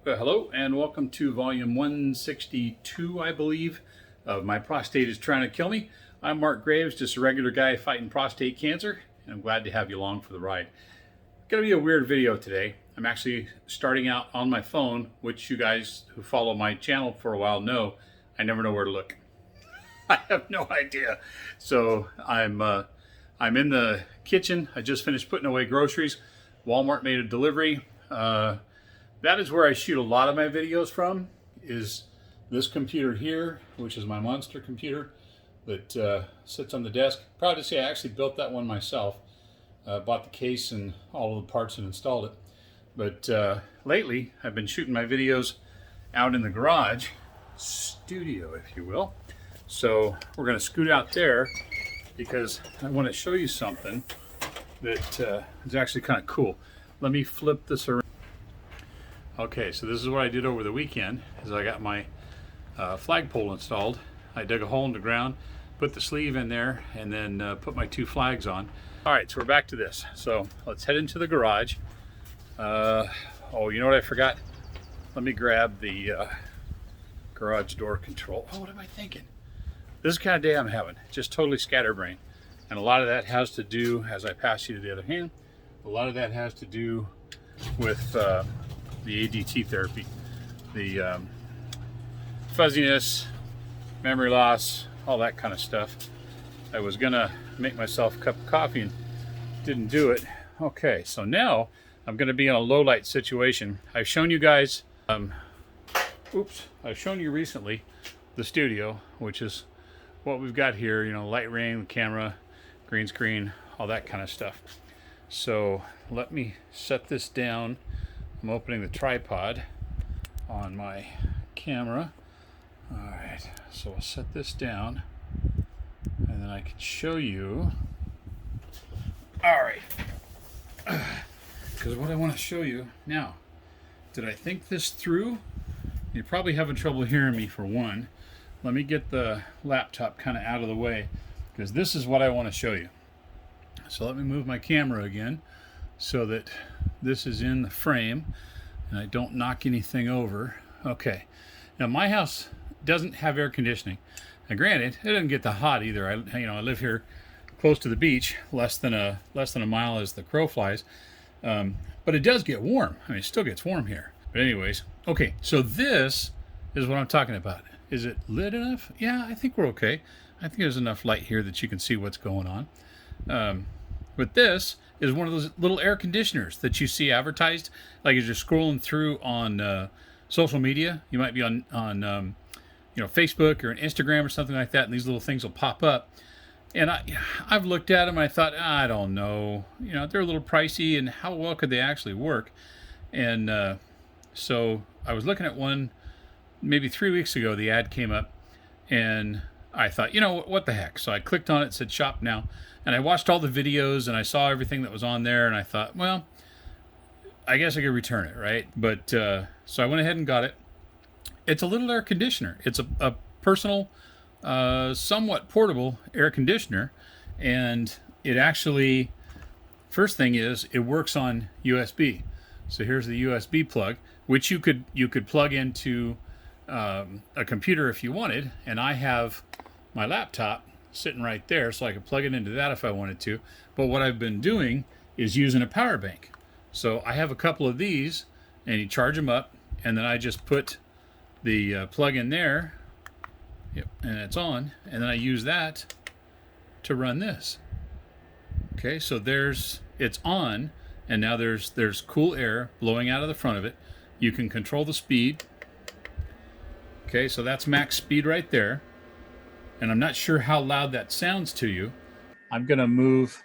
Hello and welcome to volume 162, I believe, of My Prostate is Trying to Kill Me. I'm Mark Graves, just a regular guy fighting prostate cancer, and I'm glad to have you along for the ride. It's going to be a weird video today. I'm actually starting out on my phone, which you guys who follow my channel for a while know, I never know where to look. I have no idea. So I'm in the kitchen. I just finished putting away groceries. Walmart made a delivery. That is where I shoot a lot of my videos from, is this computer here, which is my monster computer that sits on the desk. Proud to say I actually built that one myself. Bought the case and all of the parts and installed it. But lately, I've been shooting my videos out in the garage, studio if you will. So we're going to scoot out there because I want to show you something that is actually kind of cool. Let me flip this around. Okay, so this is what I did over the weekend, is I got my flagpole installed. I dug a hole in the ground, put the sleeve in there, and then put my two flags on. All right, so we're back to this. So let's head into the garage. Oh, you know what I forgot? Let me grab the garage door control. Oh, what am I thinking? This is the kind of day I'm having, just totally scatterbrained. And a lot of that has to do, as I pass you to the other hand, a lot of that has to do with the ADT therapy, the fuzziness, memory loss, all that kind of stuff. I was gonna make myself a cup of coffee and didn't do it. Okay, so now I'm gonna be in a low light situation. I've shown you guys, I've shown you recently the studio, which is what we've got here, you know, light ring, camera, green screen, all that kind of stuff. So let me set this down. I'm opening the tripod on my camera. All right, so we'll set this down and then I can show you. All right, because what I want to show you now, did I think this through? You're probably having trouble hearing me for one. Let me get the laptop kind of out of the way because this is what I want to show you. So let me move my camera again so that this is in the frame and I don't knock anything over. Okay, now my house doesn't have air conditioning. Now granted, it doesn't get that hot either. I live here close to the beach, less than a mile as the crow flies. But it does get warm. I mean, it still gets warm here. But anyways, okay, so this is what I'm talking about. Is it lit enough? Yeah, I think we're okay. I think there's enough light here that you can see what's going on. But this is one of those little air conditioners that you see advertised, like as you're scrolling through on social media. You might be on Facebook or an Instagram or something like that, and these little things will pop up. And I've looked at them and I thought, I don't know, they're a little pricey, and how well could they actually work? And so I was looking at one maybe 3 weeks ago. The ad came up, and I thought, what the heck? So I clicked on it, it said shop now, and I watched all the videos and I saw everything that was on there, and I thought, well, I guess I could return it, right? But so I went ahead and got it. It's a little air conditioner. It's a personal, somewhat portable air conditioner, and it actually, first thing is, it works on USB. So here's the USB plug, which you could plug into a computer if you wanted, and I have my laptop sitting right there, so I could plug it into that if I wanted to. But what I've been doing is using a power bank. So I have a couple of these, and you charge them up, and then I just put the plug in there. Yep, and it's on, and then I use that to run this. Okay, so it's on, and now there's cool air blowing out of the front of it. You can control the speed. Okay, so that's max speed right there. And I'm not sure how loud that sounds to you. I'm gonna move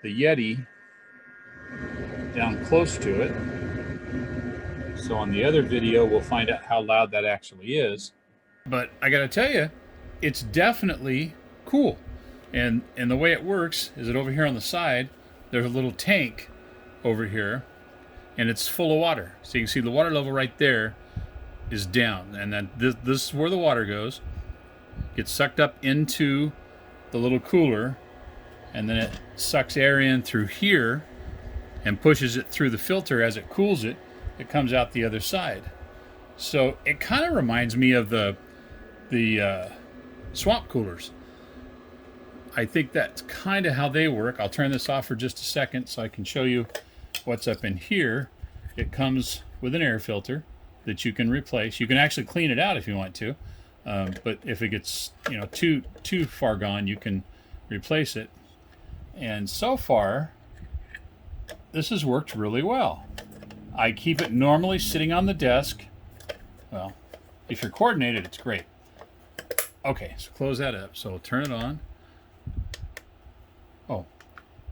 the Yeti down close to it. So on the other video, we'll find out how loud that actually is. But I gotta tell you, it's definitely cool. And the way it works is that over here on the side, there's a little tank over here, and it's full of water. So you can see the water level right there is down, and then this is where the water goes, gets sucked up into the little cooler, and then it sucks air in through here and pushes it through the filter. As it cools it, it comes out the other side. So it kind of reminds me of the swamp coolers. I think that's kind of how they work. I'll turn this off for just a second so I can show you what's up in here. It comes with an air filter that you can replace. You can actually clean it out if you want to, but if it gets too far gone, you can replace it. And so far, this has worked really well. I keep it normally sitting on the desk. Well, if you're coordinated, it's great. Okay, so close that up. So we'll turn it on. Oh,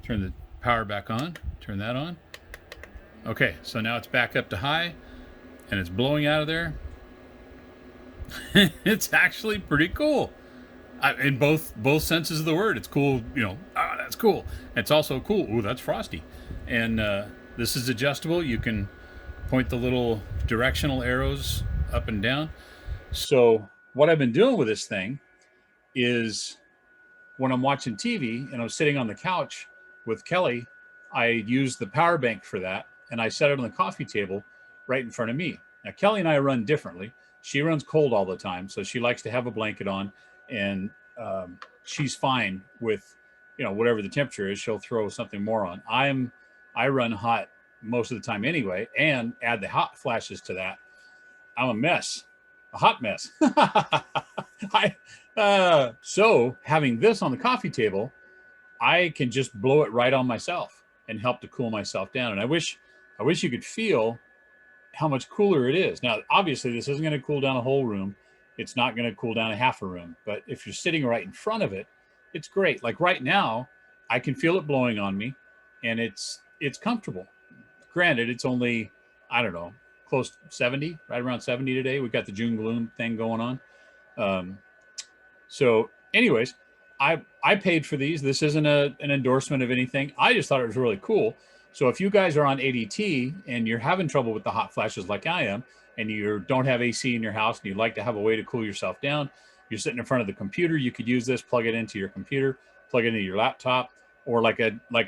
turn the power back on. Turn that on. Okay, so now it's back up to high, and it's blowing out of there. It's actually pretty cool. In both senses of the word. It's cool, that's cool. It's also cool. Ooh, that's frosty. And this is adjustable. You can point the little directional arrows up and down. So what I've been doing with this thing is when I'm watching TV and I'm sitting on the couch with Kelly, I use the power bank for that, and I set it on the coffee table right in front of me. Now, Kelly and I run differently. She runs cold all the time, so she likes to have a blanket on, and she's fine with whatever the temperature is. She'll throw something more on. I run hot most of the time anyway, and add the hot flashes to that. I'm a mess, a hot mess. So having this on the coffee table, I can just blow it right on myself and help to cool myself down. And I wish you could feel how much cooler it is. Now, obviously, this isn't going to cool down a whole room. It's not going to cool down a half a room. But if you're sitting right in front of it, it's great. Like right now, I can feel it blowing on me, and it's comfortable. Granted, it's only, I don't know, close to 70, right around 70 today. We've got the June gloom thing going on. So anyways, I paid for these. This isn't an endorsement of anything. I just thought it was really cool. So if you guys are on ADT and you're having trouble with the hot flashes like I am, and you don't have AC in your house and you'd like to have a way to cool yourself down, you're sitting in front of the computer, you could use this, plug it into your computer, plug it into your laptop, or like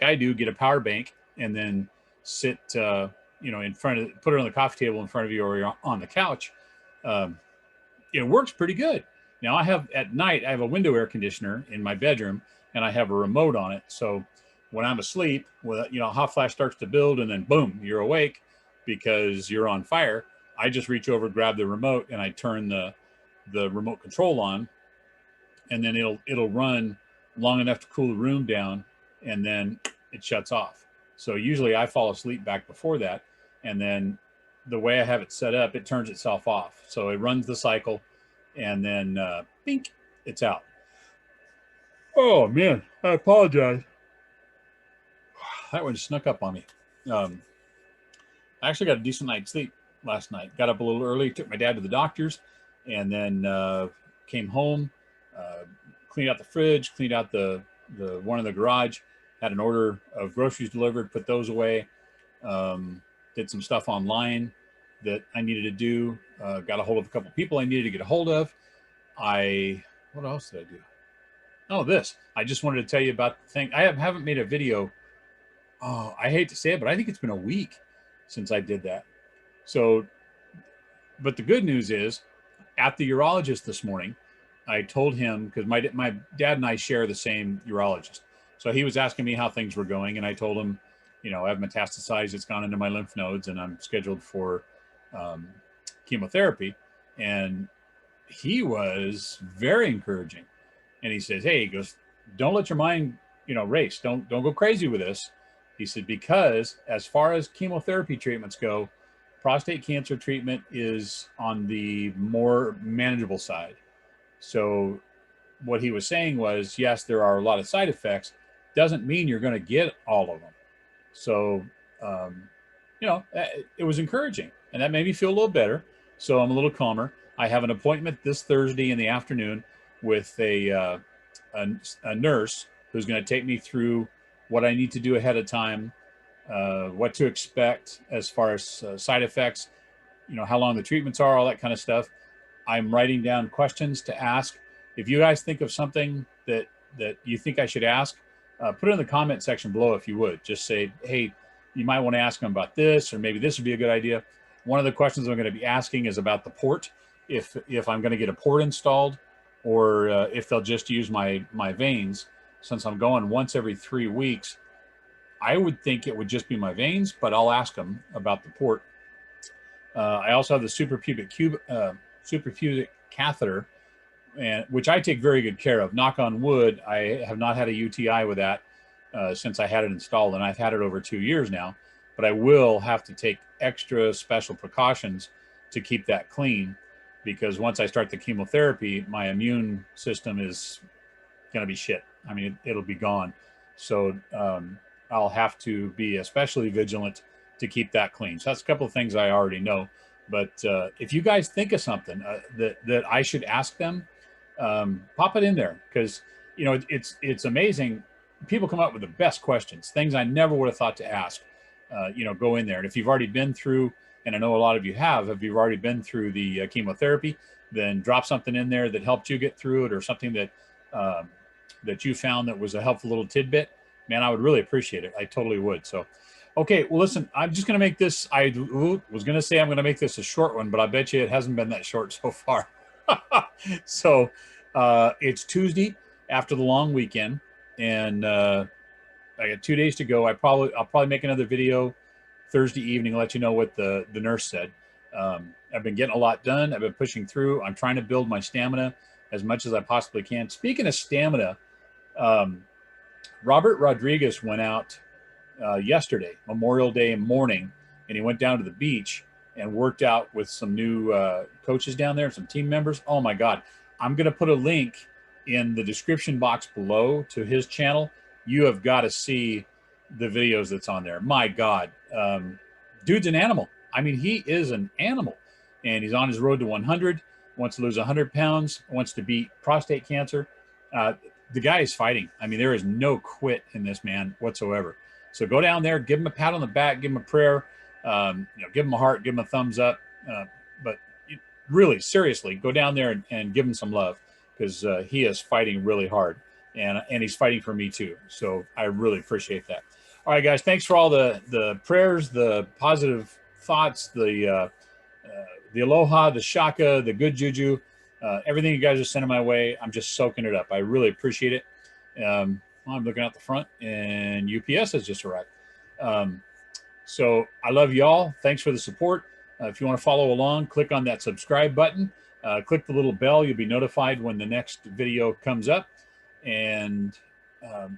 I do, get a power bank and then sit in front of, put it on the coffee table in front of you, or you're on the couch. It works pretty good. Now at night, I have a window air conditioner in my bedroom, and I have a remote on it. So when I'm asleep, hot flash starts to build, and then boom, you're awake because you're on fire. I just reach over, grab the remote, and I turn the remote control on, and then it'll run long enough to cool the room down, and then it shuts off. So usually I fall asleep back before that, and then the way I have it set up, it turns itself off. So it runs the cycle, and then bink, it's out. Oh man, I apologize. That one snuck up on me. I actually got a decent night's sleep last night. Got up a little early, took my dad to the doctor's, and then came home, cleaned out the fridge, cleaned out the one in the garage, had an order of groceries delivered, put those away, did some stuff online that I needed to do, got a hold of a couple people I needed to get a hold of. What else did I do? Oh, this. I just wanted to tell you about the thing. I haven't made a video. Oh, I hate to say it, but I think it's been a week since I did that. So, but the good news is, at the urologist this morning, I told him, because my dad and I share the same urologist. So he was asking me how things were going, and I told him, I have metastasized. It's gone into my lymph nodes, and I'm scheduled for chemotherapy. And he was very encouraging. And he says, hey, he goes, don't let your mind, race. Don't go crazy with this. He said, because as far as chemotherapy treatments go, prostate cancer treatment is on the more manageable side. So what he was saying was, yes, there are a lot of side effects. Doesn't mean you're going to get all of them. So, it was encouraging, and that made me feel a little better. So I'm a little calmer. I have an appointment this Thursday in the afternoon with a nurse who's going to take me through what I need to do ahead of time, what to expect as far as side effects, how long the treatments are, all that kind of stuff. I'm writing down questions to ask. If you guys think of something that you think I should ask, put it in the comment section below if you would. Just say, hey, you might want to ask them about this, or maybe this would be a good idea. One of the questions I'm going to be asking is about the port, if I'm going to get a port installed, or if they'll just use my veins. Since I'm going once every 3 weeks, I would think it would just be my veins, but I'll ask them about the port. I also have the suprapubic catheter, and which I take very good care of. Knock on wood, I have not had a UTI with that since I had it installed, and I've had it over 2 years now. But I will have to take extra special precautions to keep that clean, because once I start the chemotherapy, my immune system is going to be shit. I mean, it'll be gone. So I'll have to be especially vigilant to keep that clean. So that's a couple of things I already know. But if you guys think of something that I should ask them, pop it in there, because you know it's amazing. People come up with the best questions, things I never would have thought to ask. You know, go in there, and if you've already been through, and I know a lot of you have, if you've already been through the chemotherapy, then drop something in there that helped you get through it, or something that that you found that was a helpful little tidbit. Man, I would really appreciate it. I totally would. So, okay, well, listen, I'm just going to make this, I was going to say I'm going to make this a short one, but I bet you it hasn't been that short so far. So it's Tuesday after the long weekend, and I got 2 days to go. I'll probably make another video Thursday evening, let you know what the nurse said. I've been getting a lot done. I've been pushing through. I'm trying to build my stamina as much as I possibly can. Speaking of stamina, Robert Rodriguez went out yesterday, Memorial Day morning, and he went down to the beach and worked out with some new coaches down there, some team members. Oh my God. I'm going to put a link in the description box below to his channel. You have got to see the videos that's on there. My God. Dude's an animal. I mean, he is an animal, and he's on his road to 100, wants to lose 100 pounds, wants to beat prostate cancer. The guy is fighting. I mean, there is no quit in this man whatsoever. So go down there, give him a pat on the back, give him a prayer, give him a heart, give him a thumbs up. But really, seriously, go down there and give him some love, because he is fighting really hard, and he's fighting for me too. So I really appreciate that. All right, guys, thanks for all the prayers, the positive thoughts, the aloha, the shaka, the good juju. Everything you guys are sending my way, I'm just soaking it up. I really appreciate it. I'm looking out the front, and UPS has just arrived. So I love y'all. Thanks for the support. If you want to follow along, click on that subscribe button. Click the little bell. You'll be notified when the next video comes up. And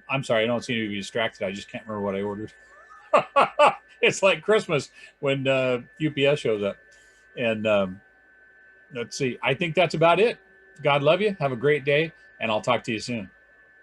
I'm sorry, I don't seem to be distracted. I just can't remember what I ordered. It's like Christmas when UPS shows up. And let's see. I think that's about it. God love you. Have a great day, and I'll talk to you soon.